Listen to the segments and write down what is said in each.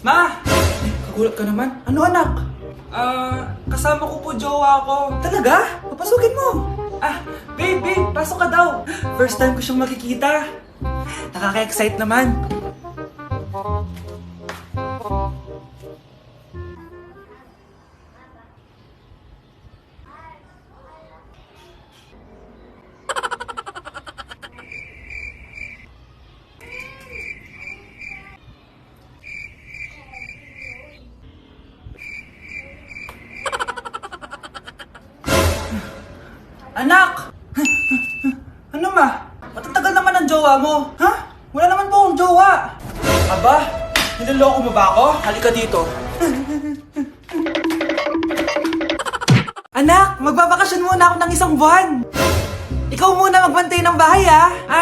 Ma! Kagulat ka naman. Ano anak? Kasama ko po jowa ko. Talaga? Papasukin mo. Babe, pasok ka daw. First time ko siyang makikita. Nakaka-excite naman. Anak! Ano ma? Matatagal naman ang jowa mo. Ha? Wala naman po akong jowa. Aba, niloloko mo ba ako? Halika dito. Anak, magbabakasyon muna ako ng isang buwan. Ikaw muna magbantay ng bahay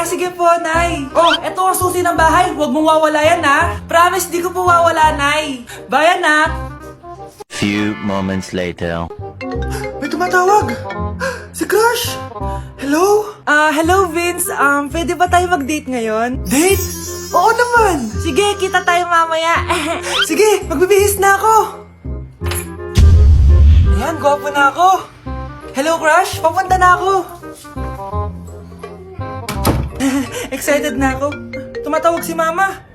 sige po, Nay. Oh, eto ang susi ng bahay. Huwag mong wawala yan Promise, di ko po wawala, Nay. Bye, anak. Few moments later. May tumatawag! Si Crush! Hello? Hello Vince. Pwede ba tayo mag-date ngayon? Date? Oo naman! Sige, kita tayo mamaya. Sige, magbibihis na ako! Ayan, gwapo na ako. Hello Crush, papunta na ako. Excited na ako. Tumatawag si Mama.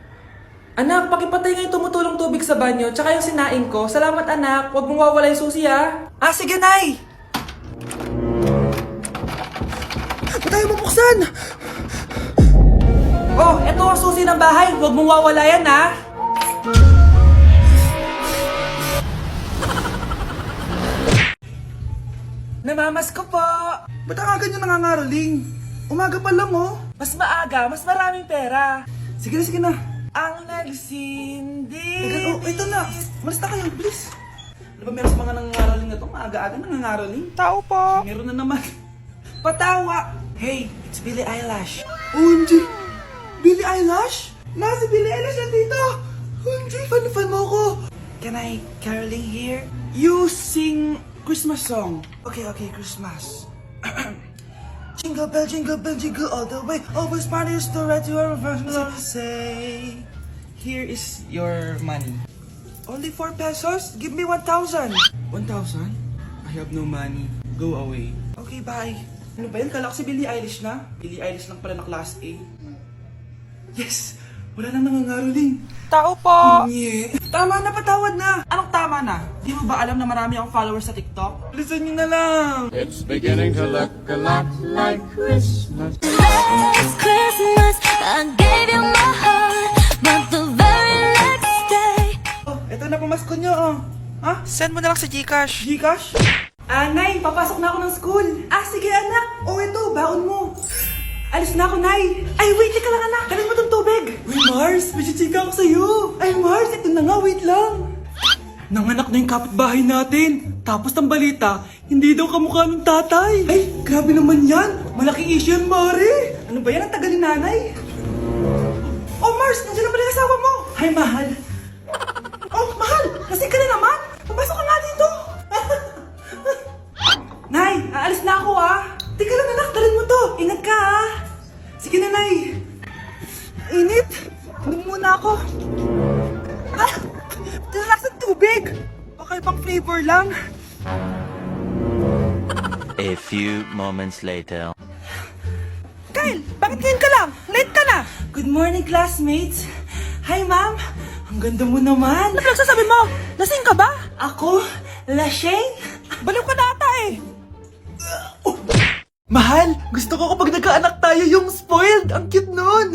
Anak, pakipatay nga yung tumutulong tubig sa banyo, tsaka yung sinaing ko. Salamat anak, huwag mong wawala yung susi sige Nay! Ba't tayo mabuksan? Oh, eto ang susi ng bahay, huwag mong wawala yan Namamas ko po! Ba't ang aga nyo nangangaroling? Umaga pa lang Mas maaga, mas maraming pera. Sige na. Ang nagsindi. Ito na. Malis na kayo, please. Ano ba meron sa mga nangangaroling na to? Maaga-aga nangangaroling? Tao po. Meron na naman. Patawa. Hey, it's Billie Eilish. OMG! Billie Eilish? Si Billie Eilish nandito. OMG, fan mo ko. Can I caroling here? You sing Christmas song. Okay, Christmas. Jingle bell, jingle all the way. Always parties to right to our version. Say, here is your money. Only 4 pesos? Give me 1,000. 1,000? I have no money. Go away. Okay, bye. Ano ba yan? Kala ko si Billie Eilish na. Billie Eilish lang pala na class A. Yes! Wala nang nangangaroling. Tao po! Tama na, patawad na! Anong tama na? Di mo ba alam na marami akong followers sa TikTok? Listen nyo na lang! It's beginning to look a lot like Christmas. Last Christmas, I gave you my heart, but the very next day. Oh, eto na pamasko nyo Send mo na lang sa Gcash. Gcash? Nay, papasok na ako ng school. Sige anak. Eto, baon mo. Alis na ako, Nay. Ay, wait, teka lang anak. Kanin mo tong tubig. Uy, Mars, may chichika ako sa'yo. Ay, Mars, ito na nga, wait lang. Nanganak na yung kapitbahay natin. Tapos ng balita, hindi daw kamukha ng tatay. Ay, grabe naman yan. Malaking issue yan, Mari. Ano ba yan? Ang tagal ni nanay. Oh, Mars, nandiyan na pala yung asawa mo. Hi, mahal. Oh, mahal, lasing ka na naman. Papasok ka nga dito. Nay, aalis na ako Teka lang anak, dalhin mo to. Ingat ka Sige na, Nay. Init. Inom muna ako. Talakas ng tubig. Baka ibang flavor lang. A few moments later. Kyle, bakit ngayon ka lang? Late ka na. Good morning, classmates. Hi, ma'am. Ang ganda mo naman. Ano nagsasabi mo? Lasing ka ba? Ako? Lasing? Baliw ka na ata Mahal, gusto ko kapag nagkaanak tayo yung spoiled. Ang cute nun.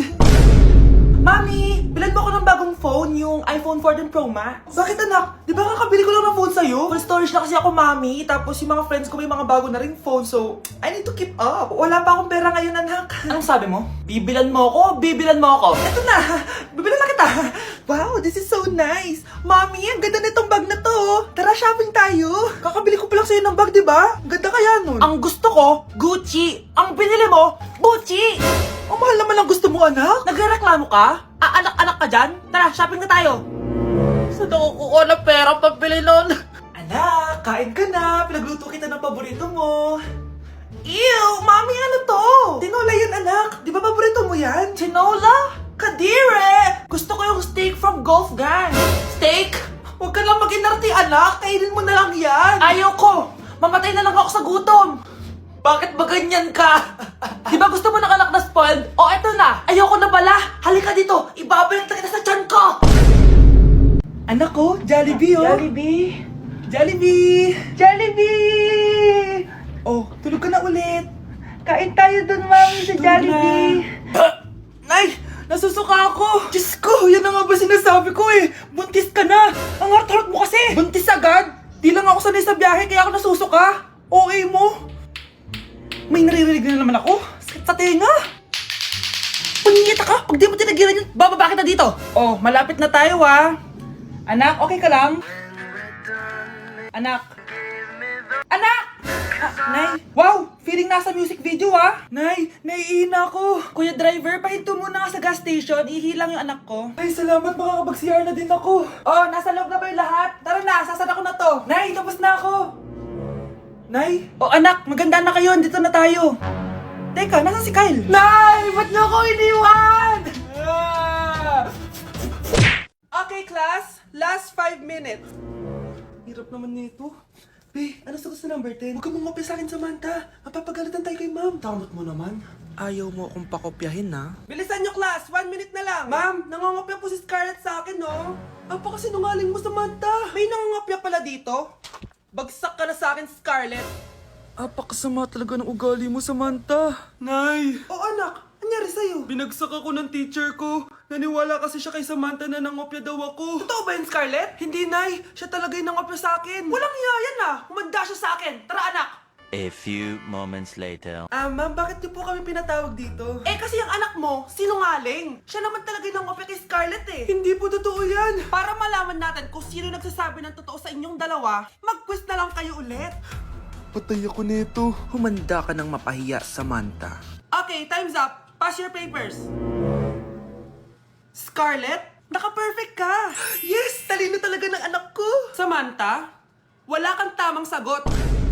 Mami, bilan mo ako ng bagong phone, yung iPhone 14 Pro Max. Bakit anak? Di ba kakabili ko lang ng phone sa'yo? Full storage na kasi ako, Mami. Tapos yung mga friends ko may mga bago na ring phone, so I need to keep up. Wala pa akong pera ngayon, anak. Anong sabi mo? Bibilan mo ako? Bibilan mo ako? Eto na, bibilan na kita. Wow, this is so nice. Mami, ang ganda nitong bag na to. Tara, shopping tayo. Kakabili ko pa lang sa'yo ng bag, di ba? Ganda kaya nun. Ang gusto ko, Gucci. Ang binili mo, Gucci. Ang mahal naman ang gusto mo, anak. Nagreklamo ka? Anak-anak ka dyan? Tara, shopping na tayo. Saan ako kukuha ng pera pabili nun? Anak, kain ka na. Pinagluto kita ng paborito mo. Ew, Mami, ano to? Tinola yan, anak. Di ba paborito mo yan? Tinola? Kadire! Gusto ko yung steak from Golf Gang. steak? Huwag ka lang mag-inarte, anak. Kainin mo na lang yan. Ayoko. Mamatay na lang ako sa gutom. Bakit ba ganyan ka? Di ba gusto mo ng anak na spoiled? O, eto na. Ayoko na pala. Halika dito. Ibabalik na kita sa tiyan ko. Anak ko, Jollibee oh. Jollibee. Jollibee. Jollibee. Oh, tulog ka na ulit. Kain tayo dun, mami, sa Jollibee. Nay, nasusuka ako. Diyos ko, yan na nga ba sinasabi ko eh. Buntis ka na. Ang harot-harot mo kasi. Buntis agad? Di lang ako sanay sa biyahe kaya ako nasusuka. Okay mo? May naririnig na naman ako. Sakit sa tenga. Punyeta ka. Pag di mo tinagilan yun, bababa kita dito. Oh, malapit na tayo ah. Anak, okay ka lang? Anak. Anak! Nay, wow! Feeling nasa music video ah! Nay, naiihina ako! Kuya driver, pahinto muna nga sa gas station, ihilang yung anak ko. Ay, salamat, makakapag-CR na din ako. Oh, nasa loob na ba yung lahat? Tara na, sasana ko na to. Nay, tapos na ako. Nay? Oh anak, maganda na kayo, dito na tayo. Teka, nasan si Kyle? Nay, ba't niyo ako iniwan? Okay class, last 5 minutes. Hirap naman nito. Ano sagot sa number 10? Huwag ka mong kopya sa akin, Samantha. Mapapagalitan tayo kay ma'am. Tamot mo naman. Ayaw mo akong pakopyahin, ha? Bilisan nyo, class! 1 minute na lang! Ma'am, nangongopya po si Scarlett sa akin, no? Apakasinungaling mo, Samantha! May nangongopya pala dito? Bagsak ka na sa akin, Scarlett! Apakasama talaga ng ugali mo, Samantha! Nay! O anak, anyari sa'yo? Binagsak ako ng teacher ko. Naniwala kasi siya kay Samantha na nangopya daw ako. Totoo ba yun, Scarlett? Hindi, Nay. Siya talaga yung nangopya sa akin. Walang hiya yan ah. Humanda siya sa akin. Tara, anak. A few moments later. Ma'am, bakit niyo po kami pinatawag dito? Eh, kasi yung anak mo, sinungaling. Siya naman talaga yung nangopya kay Scarlett eh. Hindi po totoo yan. Para malaman natin kung sino nagsasabi ng totoo sa inyong dalawa, mag-quiz na lang kayo ulit. Patay ako nito. Humanda ka ng mapahiya, Samantha. Okay, time's up. Pass your papers. Scarlett, naka-perfect ka. Yes, talino talaga ng anak ko. Samantha, wala kang tamang sagot.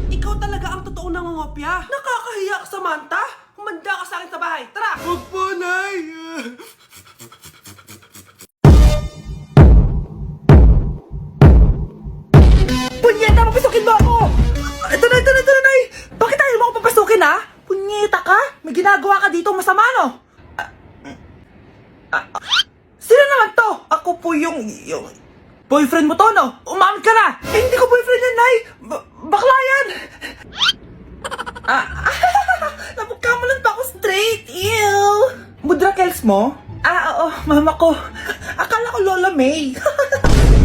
Ikaw talaga ang totoong nangongopya. Nakakahiya ka, Samantha. Humanda ka sa akin sa bahay. Tara! Huwag po, Nay. Punyeta, papasukin mo ako! Ito na, Nay! Bakit ayaw mo ako papasukin, ha? Punyeta ka? May ginagawa ka dito masama, no? Sino naman to? Ako po yung boyfriend mo to, no? Umamin ka na! Eh, hindi ko boyfriend yan, Nay! Bakla yan! Napagkamalan pa ako straight! Ew! Mudra Kels mo? Oo, mama ko. Akala ko Lola May.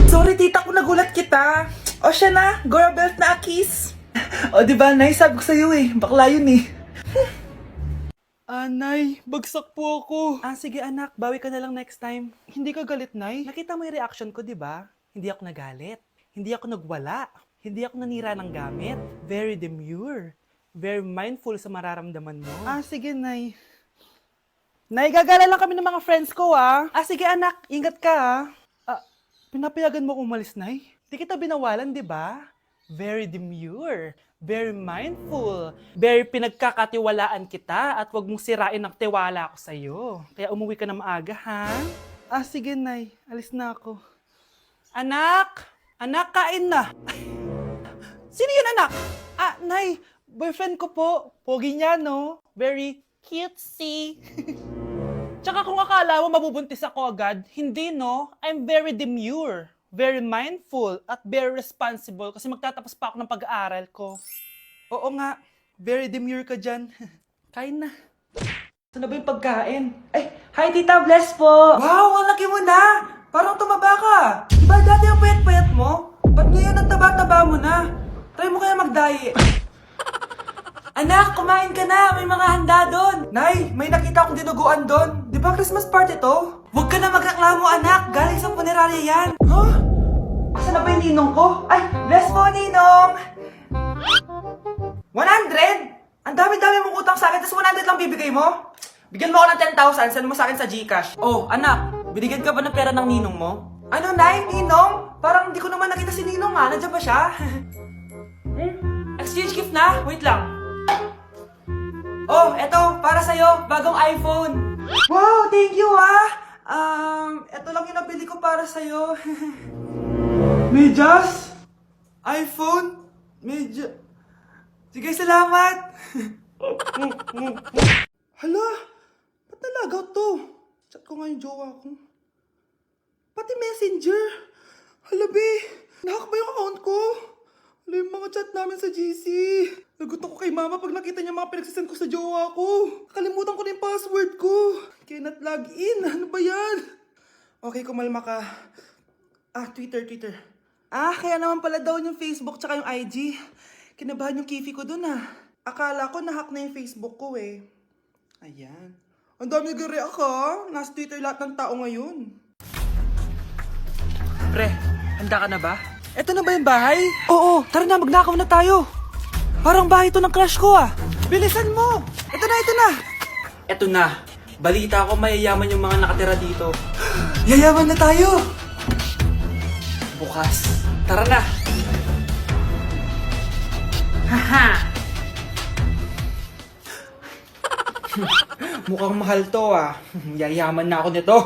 Sorry, tita ko, nagulat kita. O siya na, Gora Belt na Akis. O diba, Nay, sabi ko sa'yo eh. Bakla yun eh. Nay, bagsak po ako. Sige anak, bawi ka na lang next time. Hindi ka galit, Nay? Nakita mo yung reaction ko, di ba? Hindi ako nagalit. Hindi ako nagwala. Hindi ako nanira ng gamit. Very demure. Very mindful sa mararamdaman mo. Sige, Nay. Nay, gagala lang kami ng mga friends ko, sige anak, ingat ka, pinapayagan mo umalis, Nay? Di kita binawalan, di ba? Very demure. Very mindful. Very pinagkakatiwalaan kita at wag mong sirain ang tiwala ko sa'yo. Kaya umuwi ka na maaga, ha? Sige, Nay. Alis na ako. Anak! Anak, kain na! Sino yun, anak? Nay, boyfriend ko po. Pogi niya, no? Very cutesy. Tsaka kung akala mo mabubuntis ako agad, hindi, no? I'm very demure. Very mindful at very responsible kasi magtatapos pa ako ng pag-aaral ko. Oo nga, very demure ka dyan. Kain na. Saan na ba yung pagkain? Ay, hi Tita, bless po! Wow, ang laki mo na! Parang tumaba ka. Diba dati ang payat-payat mo? Ba't ngayon ang taba-taba mo na? Try mo kaya mag-diet. Anak, kumain ka na! May mga handa doon! Nay, may nakita akong dinuguan doon. Di ba Christmas party to? Huwag ka na magreklamo, anak! Galing sa punerarya yan! Huh? Asan na ba yung ninong ko? Ay, bless po, ninong! 100? Ang dami-dami mong utang sa akin, tapos 100 lang bibigay mo? Bigyan mo ako ng 10,000, send mo sa akin sa GCash. Oh, anak, binigyan ka ba ng pera ng ninong mo? Ano, Nay? Ninong? Parang hindi ko naman nakita si ninong, ha? Nandiyan ba siya? Exchange gift na? Wait lang. Oh, eto, para sa'yo, bagong iPhone. Wow, thank you, ha? Eto lang yung nabili ko para sa'yo. Medyas? iPhone? Sige, salamat! Hala, ba't nalagaw to? Chat ko nga yung jowa ko. Pati messenger. Hala, be, nahack ba yung account ko? Hala, yung mga chat namin sa GC. Nagutom ko kay mama pag nakita niya mga pinagsasend ko sa jowa ko. Nakalimutan ko na yung password ko. Cannot log in. Ano ba yan? Okay, kumalma ka. Twitter. Kaya naman pala daw yung Facebook tsaka yung IG. Kinabahan yung kifi ko dun Akala ko nahack na yung Facebook ko eh. Ayan. Ang dami nag-react Nasa Twitter lahat ng tao ngayon. Pre, handa ka na ba? Eto na ba yung bahay? Oo, tara na, magnakaw na tayo. Parang bahay to ng crush ko Bilisan mo! Ito na! Eto na. Balita ko mayayaman yung mga nakatira dito. Yayaman na tayo! Bukas. Tara na! Haha! Mukhang mahal to Yayaman na ako nito.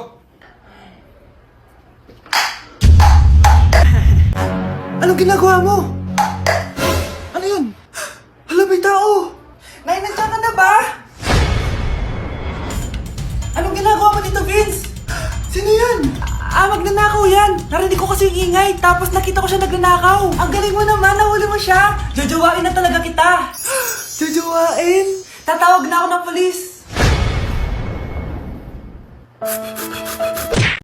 Anong ginagawa mo? Ano yun? Hala, may tao! Nay, nandiyan ka na ba? Anong ginagawa mo dito, Vince? Sino yan? Magnanakaw yan! Narinig ko kasi yung ingay, tapos nakita ko siya nagnanakaw. Ang galing mo naman, nahuli mo siya! Jojowain na talaga kita! Jojowain? Tatawag na ako ng polis!